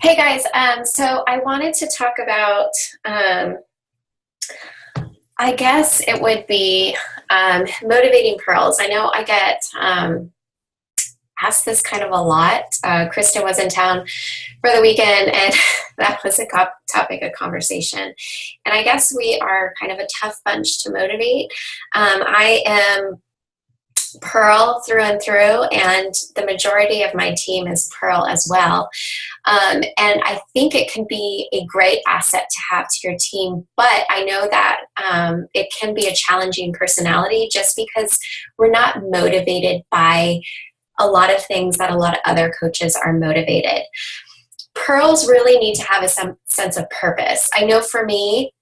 Hey guys, so I wanted to talk about, I guess it would be motivating pearls. I know I get asked this kind of a lot. Kristen was in town for the weekend, and that was a topic of conversation. And I guess we are kind of a tough bunch to motivate. I am Pearl through and through, and the majority of my team is Pearl as well. And I think it can be a great asset to have to your team, but I know that it can be a challenging personality just because we're not motivated by a lot of things that a lot of other coaches are motivated. Pearls really need to have a sense of purpose. I know for me,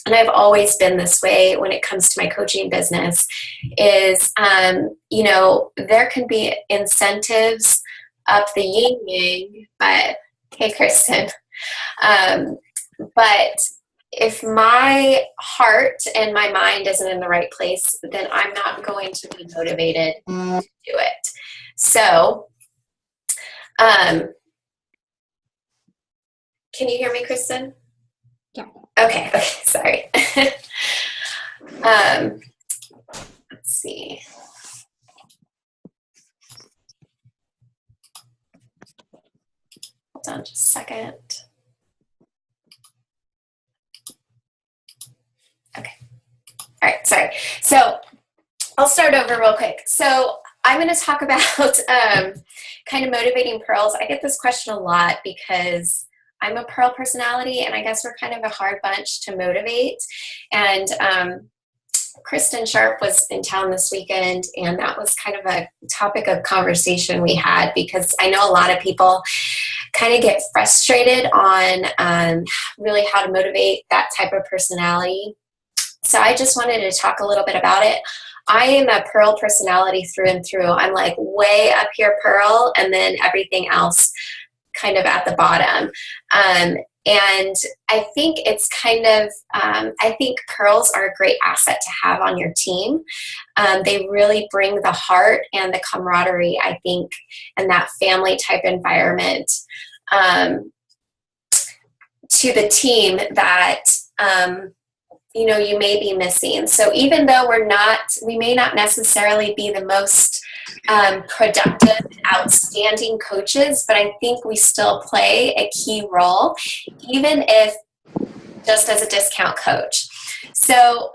and I've always been this way when it comes to my coaching business, is, there can be incentives up the yin yang, but hey, Kristen. Um, but if my heart and my mind isn't in the right place, then I'm not going to be motivated to do it. So, um, can you hear me, Kristen? Yeah. Okay, sorry. um, let's see. Hold on just a second. Okay. All right, sorry. So I'll start over real quick. So I'm going to talk about kind of motivating pearls. I get this question a lot because I'm a pearl personality, and I guess we're kind of a hard bunch to motivate. And Kristen Sharp was in town this weekend, and that was kind of a topic of conversation we had because I know a lot of people kind of get frustrated on really how to motivate that type of personality. So I just wanted to talk a little bit about it. I am a Pearl personality through and through. I'm like way up here Pearl, and then everything else kind of at the bottom. And I think it's kind of, I think pearls are a great asset to have on your team. They really bring the heart and the camaraderie, I think, and that family type environment to the team that, you may be missing. So even though we may not necessarily be the most productive, outstanding coaches, but I think we still play a key role, even if just as a discount coach. So,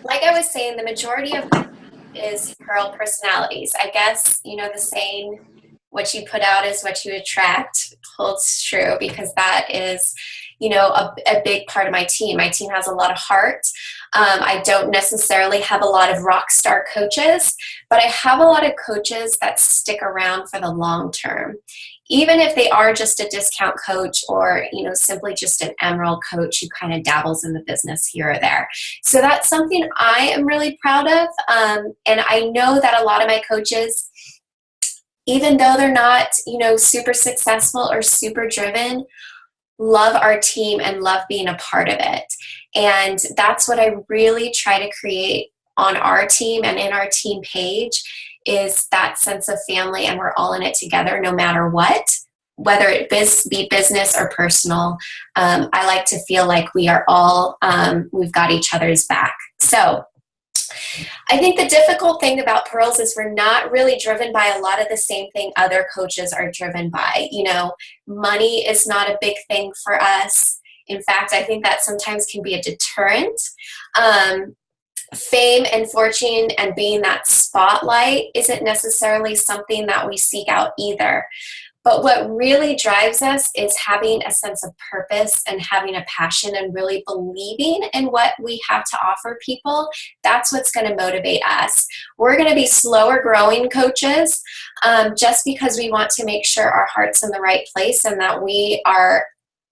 like I was saying, the majority of is Pearl personalities. I guess, the saying, what you put out is what you attract holds true because that is, a big part of my team. My team has a lot of heart. I don't necessarily have a lot of rock star coaches, but I have a lot of coaches that stick around for the long term. Even if they are just a discount coach or, simply just an emerald coach who kind of dabbles in the business here or there. So that's something I am really proud of. And I know that a lot of my coaches, even though they're not, super successful or super driven, love our team and love being a part of it. And that's what I really try to create on our team and in our team page is that sense of family, and we're all in it together no matter what, whether it be business or personal. I like to feel like we are all, we've got each other's back. So I think the difficult thing about pearls is we're not really driven by a lot of the same thing other coaches are driven by. Money is not a big thing for us. In fact, I think that sometimes can be a deterrent. Fame and fortune and being that spotlight isn't necessarily something that we seek out either. But what really drives us is having a sense of purpose and having a passion and really believing in what we have to offer people. That's what's going to motivate us. We're going to be slower growing coaches just because we want to make sure our heart's in the right place and that we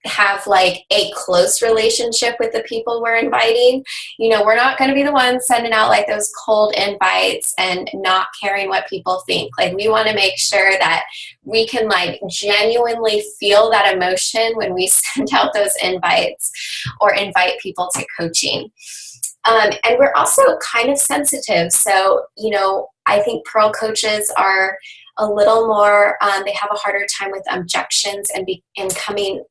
have like a close relationship with the people we're inviting. We're not going to be the ones sending out like those cold invites and not caring what people think. Like we want to make sure that we can like genuinely feel that emotion when we send out those invites or invite people to coaching. And we're also kind of sensitive. So, I think Pearl coaches are a little more, they have a harder time with objections and coming,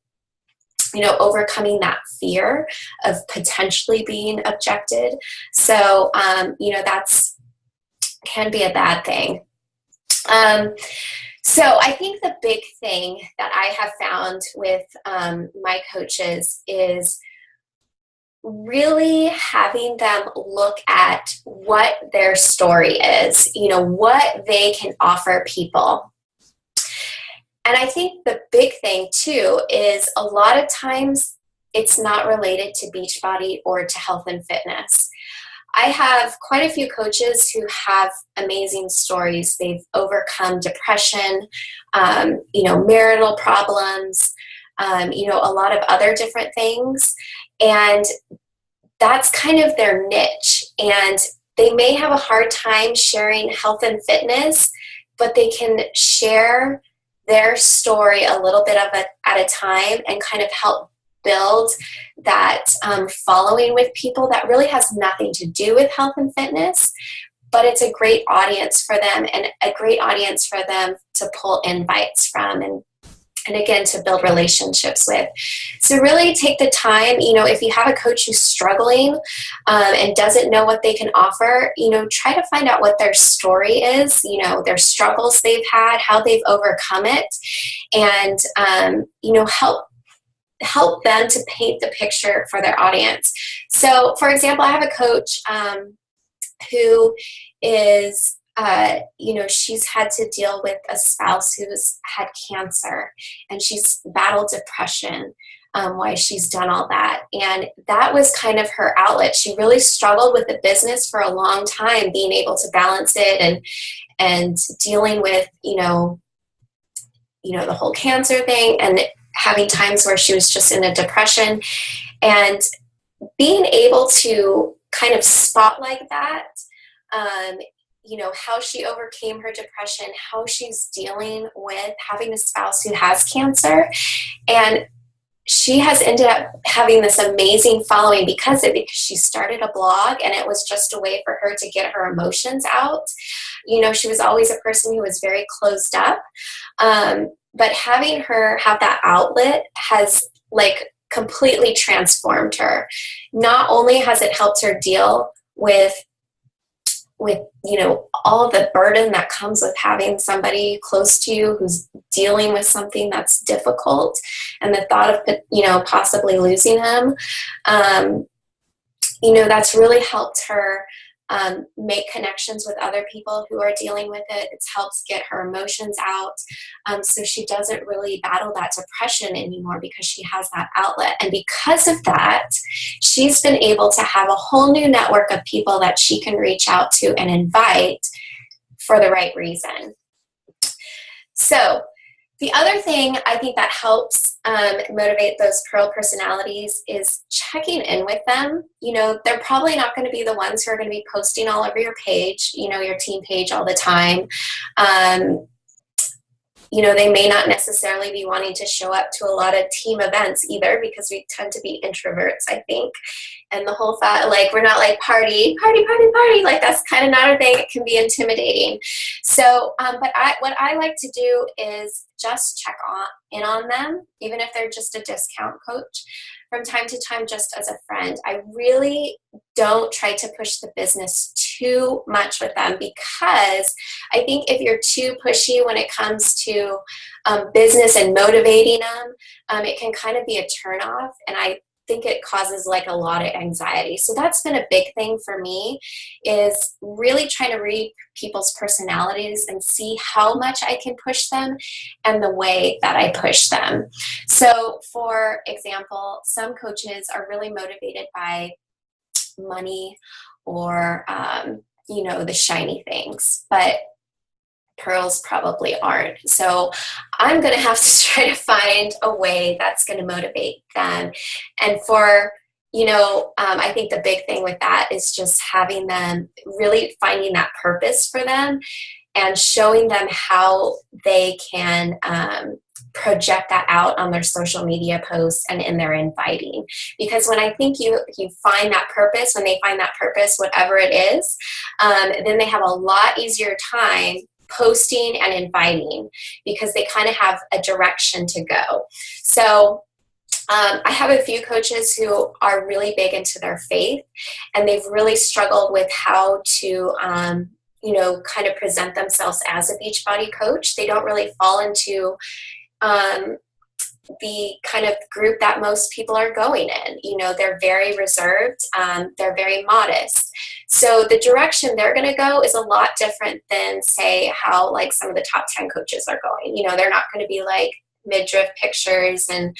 overcoming that fear of potentially being objected. So, that's can be a bad thing. So I think the big thing that I have found with my coaches is really having them look at what their story is, what they can offer people. And I think the big thing too is a lot of times it's not related to Beachbody or to health and fitness. I have quite a few coaches who have amazing stories. They've overcome depression, marital problems, a lot of other different things. And that's kind of their niche. And they may have a hard time sharing health and fitness, but they can share their story a little bit at a time and kind of help build that following with people that really has nothing to do with health and fitness, but it's a great audience for them and a great audience for them to pull invites from and again, to build relationships with. So really take the time, if you have a coach who's struggling and doesn't know what they can offer, try to find out what their story is, their struggles they've had, how they've overcome it, and, help them to paint the picture for their audience. So, for example, I have a coach who is, she's had to deal with a spouse who's had cancer, and she's battled depression while she's done all that. And that was kind of her outlet. She really struggled with the business for a long time, being able to balance it and dealing with, the whole cancer thing, and having times where she was just in a depression, and being able to kind of spotlight that, how she overcame her depression, how she's dealing with having a spouse who has cancer. And she has ended up having this amazing following because she started a blog, and it was just a way for her to get her emotions out. She was always a person who was very closed up. But having her have that outlet has completely transformed her. Not only has it helped her deal with all the burden that comes with having somebody close to you who's dealing with something that's difficult, and the thought of possibly losing him, that's really helped her make connections with other people who are dealing with it. It's helped get her emotions out, so she doesn't really battle that depression anymore because she has that outlet. And because of that, she's been able to have a whole new network of people that she can reach out to and invite for the right reason. So the other thing I think that helps motivate those Pearl personalities is checking in with them. They're probably not going to be the ones who are going to be posting all over your page, your team page all the time. They may not necessarily be wanting to show up to a lot of team events either, because we tend to be introverts, I think. And the whole thought, we're not party, that's kind of not our thing. It can be intimidating. So, but what I like to do is just check in on them, even if they're just a discount coach, from time to time, just as a friend. I really don't try to push the business too much with them, because I think if you're too pushy when it comes to business and motivating them, it can kind of be a turnoff, and I think it causes a lot of anxiety. So that's been a big thing for me, is really trying to read people's personalities and see how much I can push them and the way that I push them. So for example, some coaches are really motivated by money or, the shiny things, but Pearls probably aren't. So I'm going to have to try to find a way that's going to motivate them. And for, I think the big thing with that is just having them really finding that purpose for them and showing them how they can project that out on their social media posts and in their inviting. Because when I think you find that purpose, when they find that purpose, whatever it is, then they have a lot easier time posting and inviting, because they kind of have a direction to go. So I have a few coaches who are really big into their faith, and they've really struggled with how to, kind of present themselves as a Beachbody coach. They don't really fall into the kind of group that most people are going in. They're very reserved. They're very modest. So the direction they're going to go is a lot different than, say, how like some of the top 10 coaches are going. They're not going to be like midriff pictures and,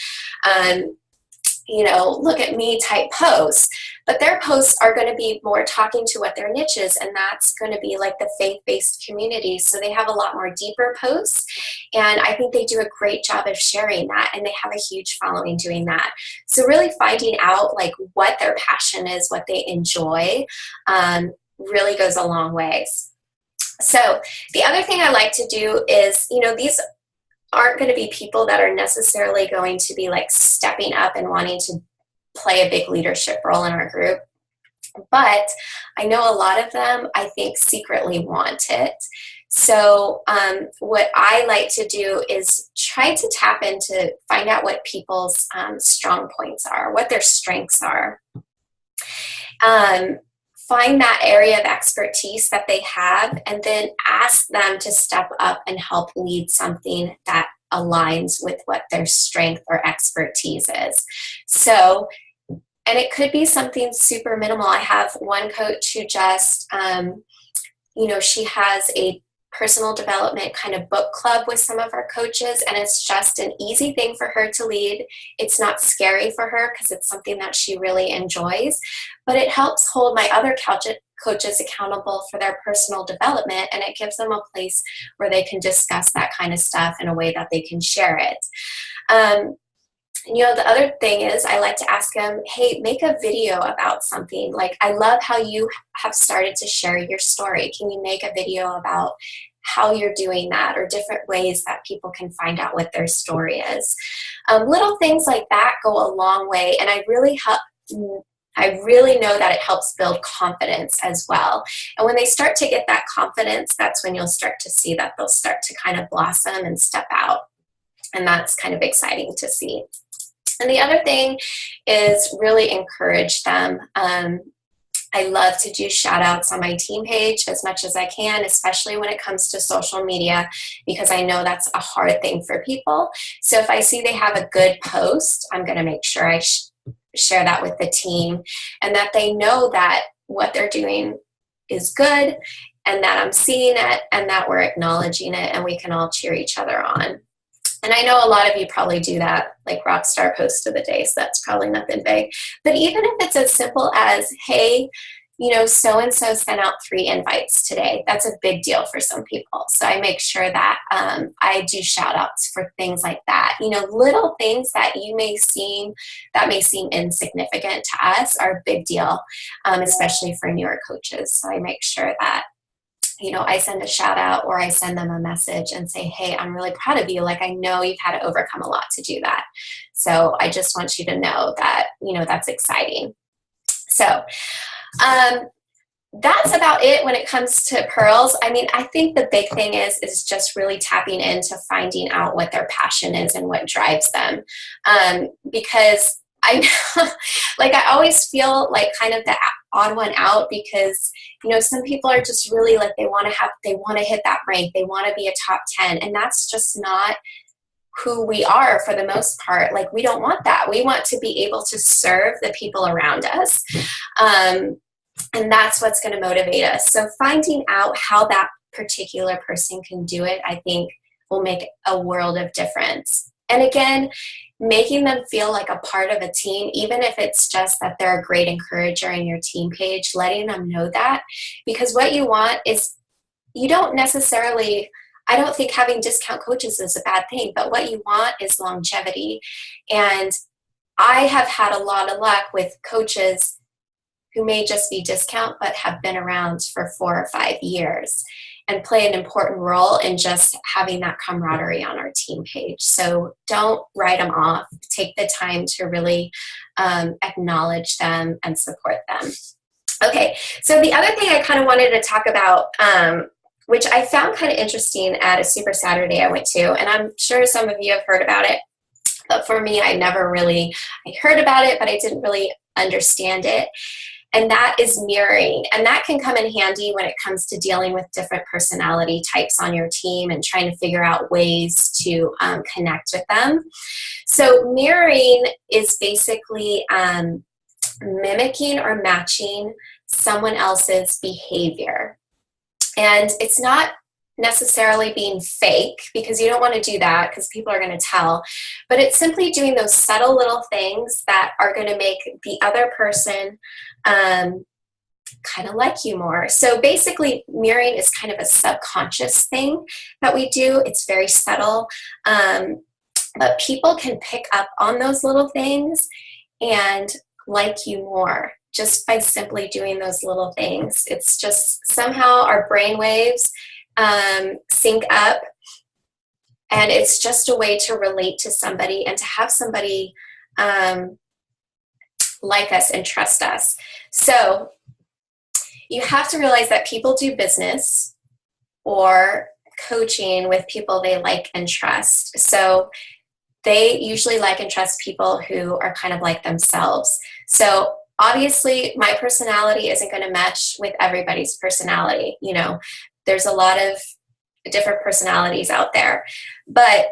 look at me type posts, but their posts are going to be more talking to what their niche is, and that's going to be like the faith-based community. So they have a lot more deeper posts, and I think they do a great job of sharing that, and they have a huge following doing that. So really finding out like what their passion is, what they enjoy, really goes a long ways. So the other thing I like to do is, these aren't going to be people that are necessarily going to be like stepping up and wanting to play a big leadership role in our group. But I know a lot of them, I think, secretly want it. So what I like to do is try to tap into, find out what people's strong points are, what their strengths are. Find that area of expertise that they have, and then ask them to step up and help lead something that aligns with what their strength or expertise is. So, and it could be something super minimal. I have one coach who just, she has a personal development kind of book club with some of our coaches, and it's just an easy thing for her to lead. It's not scary for her because it's something that she really enjoys, but it helps hold my other coaches accountable for their personal development, and it gives them a place where they can discuss that kind of stuff in a way that they can share it. The other thing is I like to ask them, hey, make a video about something. Like, I love how you have started to share your story. Can you make a video about how you're doing that, or different ways that people can find out what their story is? Little things like that go a long way, and I really know that it helps build confidence as well. And when they start to get that confidence, that's when you'll start to see that they'll start to kind of blossom and step out. And that's kind of exciting to see. And the other thing is really encourage them. I love to do shout outs on my team page as much as I can, especially when it comes to social media, because I know that's a hard thing for people. So if I see they have a good post, I'm going to make sure I share that with the team, and that they know that what they're doing is good, and that I'm seeing it, and that we're acknowledging it, and we can all cheer each other on. And I know a lot of you probably do that, like Rockstar Post of the Day, so that's probably nothing big. But even if it's as simple as, hey, so-and-so sent out 3 invites today, that's a big deal for some people. So I make sure that I do shout outs for things like that. Little things that may seem insignificant to us are a big deal, especially for newer coaches. So I make sure that I send a shout out, or I send them a message and say, hey, I'm really proud of you. Like, I know you've had to overcome a lot to do that. So I just want you to know that, that's exciting. So that's about it when it comes to pearls. I mean, I think the big thing is just really tapping into finding out what their passion is and what drives them. Because I know, like, I always feel like kind of the odd one out, because some people are just really like, they want to hit that rank, they want to be a top 10, and that's just not who we are for the most part. Like, we don't want that. We want to be able to serve the people around us, and that's what's going to motivate us. So finding out how that particular person can do it, I think, will make a world of difference. And again, making them feel like a part of a team, even if it's just that they're a great encourager in your team page, letting them know that. Because what you want is, you don't necessarily, I don't think having discount coaches is a bad thing, but what you want is longevity. And I have had a lot of luck with coaches who may just be discount, but have been around for 4 or 5 years and play an important role in just having that camaraderie on our team page. So don't write them off. Take the time to really acknowledge them and support them. Okay, so the other thing I kind of wanted to talk about which I found kind of interesting at a Super Saturday I went to, and I'm sure some of you have heard about it. But for me, I heard about it, but I didn't really understand it. And that is mirroring. And that can come in handy when it comes to dealing with different personality types on your team and trying to figure out ways to connect with them. So mirroring is basically mimicking or matching someone else's behavior. And it's not necessarily being fake, because you don't want to do that because people are going to tell, but it's simply doing those subtle little things that are going to make the other person kind of like you more. So basically mirroring is kind of a subconscious thing that we do. It's very subtle, but people can pick up on those little things and like you more just by simply doing those little things. It's just somehow our brain waves sync up, and it's just a way to relate to somebody and to have somebody like us and trust us. So you have to realize that people do business or coaching with people they like and trust. So they usually like and trust people who are kind of like themselves. So obviously my personality isn't going to match with everybody's personality. You know, there's a lot of different personalities out there. But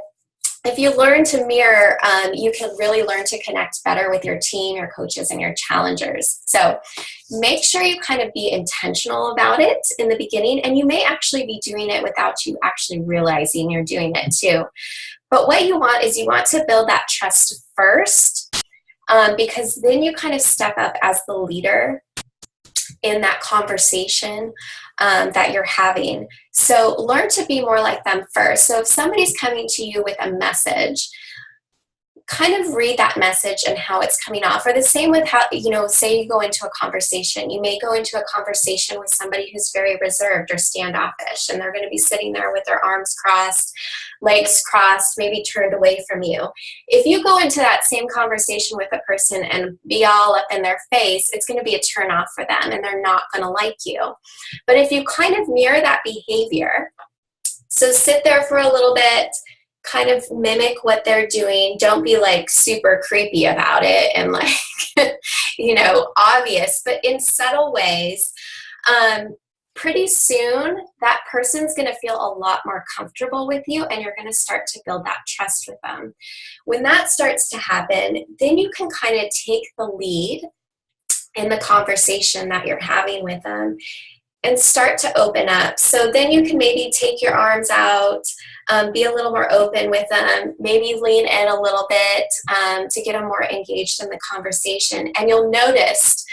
if you learn to mirror, you can really learn to connect better with your team, your coaches, and your challengers. So make sure you kind of be intentional about it in the beginning, and you may actually be doing it without you actually realizing you're doing it too. But what you want is you want to build that trust first, because then you kind of step up as the leader in that conversation that you're having. So learn to be more like them first. So if somebody's coming to you with a message, kind of read that message and how it's coming off. Or the same with how, you know, say you go into a conversation. You may go into a conversation with somebody who's very reserved or standoffish, and they're going to be sitting there with their arms crossed, legs crossed, maybe turned away from you. If you go into that same conversation with a person and be all up in their face, it's going to be a turn off for them, and they're not going to like you. But if you kind of mirror that behavior, so sit there for a little bit, kind of mimic what they're doing. Don't be like super creepy about it and like, you know, obvious, but in subtle ways. Pretty soon that person's going to feel a lot more comfortable with you, and you're going to start to build that trust with them. When that starts to happen, then you can kind of take the lead in the conversation that you're having with them and start to open up. So then you can maybe take your arms out, be a little more open with them, maybe lean in a little bit to get them more engaged in the conversation. And you'll notice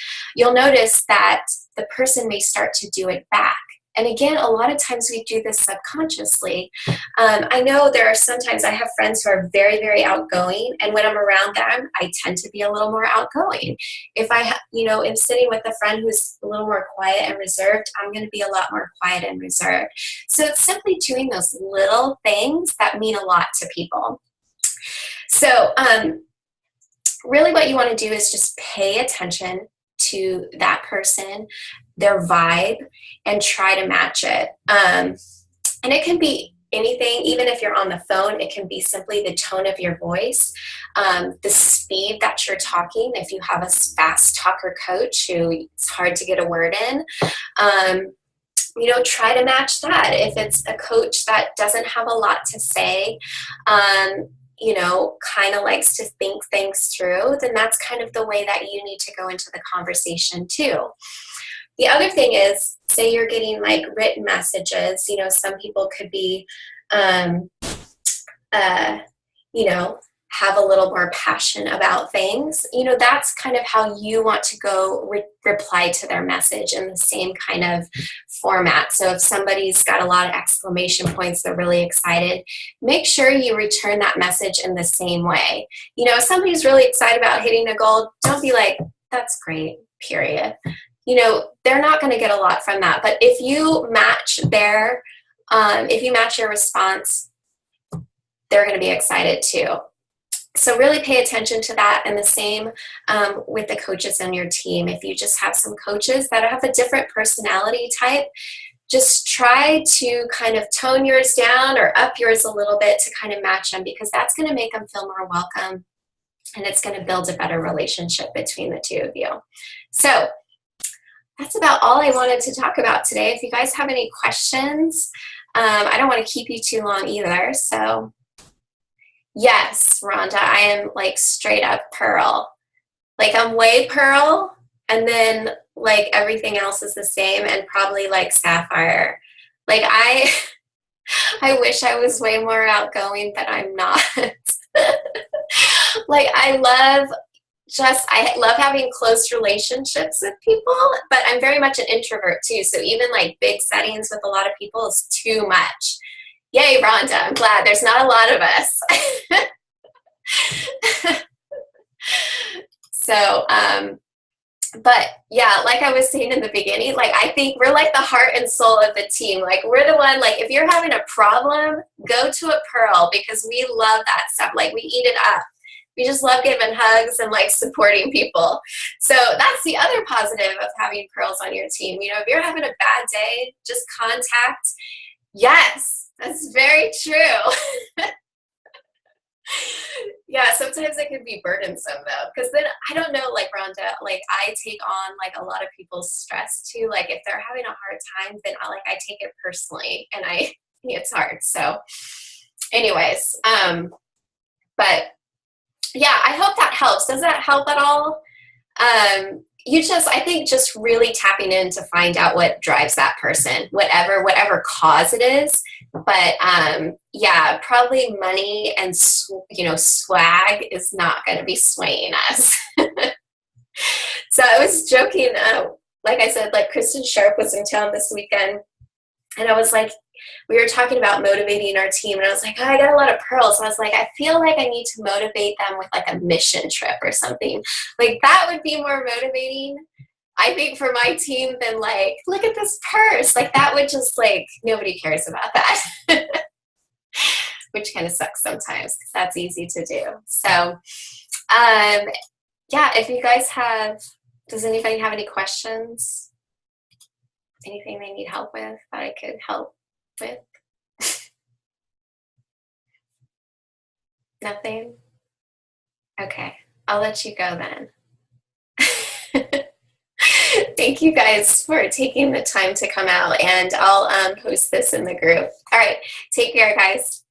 that the person may start to do it back. And again, a lot of times we do this subconsciously. I know there are sometimes I have friends who are very, very outgoing, and when I'm around them, I tend to be a little more outgoing. If I, am sitting with a friend who's a little more quiet and reserved, I'm going to be a lot more quiet and reserved. So it's simply doing those little things that mean a lot to people. So really what you want to do is just pay attention to that person, their vibe, and try to match it. And it can be anything, even if you're on the phone, it can be simply the tone of your voice, the speed that you're talking. If you have a fast talker coach who it's hard to get a word in, try to match that. If it's a coach that doesn't have a lot to say, kind of likes to think things through, then that's kind of the way that you need to go into the conversation too. The other thing is, say you're getting like written messages, some people could be, have a little more passion about things. That's kind of how you want to go reply to their message in the same kind of format. So if somebody's got a lot of exclamation points, they're really excited, make sure you return that message in the same way. If somebody's really excited about hitting a goal, don't be like, that's great, period. They're not going to get a lot from that. But if you match your response, they're going to be excited too. So really pay attention to that. And the same with the coaches on your team. If you just have some coaches that have a different personality type, just try to kind of tone yours down or up yours a little bit to kind of match them, because that's going to make them feel more welcome, and it's going to build a better relationship between the two of you. So that's about all I wanted to talk about today. If you guys have any questions, I don't want to keep you too long either. So yes, Rhonda, I am like straight up Pearl. Like I'm way Pearl, and then like everything else is the same, and probably like Sapphire. Like I wish I was way more outgoing, but I'm not. Like I love having close relationships with people, but I'm very much an introvert too. So even like big settings with a lot of people is too much. Yay, Rhonda, I'm glad there's not a lot of us. So, but yeah, like I was saying in the beginning, like I think we're like the heart and soul of the team. Like we're the one, like if you're having a problem, go to a Pearl, because we love that stuff. Like we eat it up. We just love giving hugs and like supporting people. So that's the other positive of having Pearls on your team. You know, if you're having a bad day, just contact. Yes, that's very true. Yeah, sometimes it can be burdensome though, because then I don't know, like Rhonda, like I take on like a lot of people's stress too. Like if they're having a hard time, then I take it personally, and it's hard. So anyways, but yeah, I hope that helps. Does that help at all? I think just really tapping in to find out what drives that person, whatever cause it is. But yeah, probably money and swag is not going to be swaying us. So I was joking, like I said, like Kristen Sharp was in town this weekend, and I was like, we were talking about motivating our team, and I was like, oh, I got a lot of Pearls. So I was like, I feel like I need to motivate them with like a mission trip or something. Like that would be more motivating, I think, for my team than like, look at this purse. Like that would just like, nobody cares about that. Which kind of sucks sometimes, because that's easy to do. So yeah, if you guys does anybody have any questions? Anything they need help with that I could help with? Nothing? Okay, I'll let you go then. Thank you guys for taking the time to come out, and I'll post this in the group. All right, take care, guys.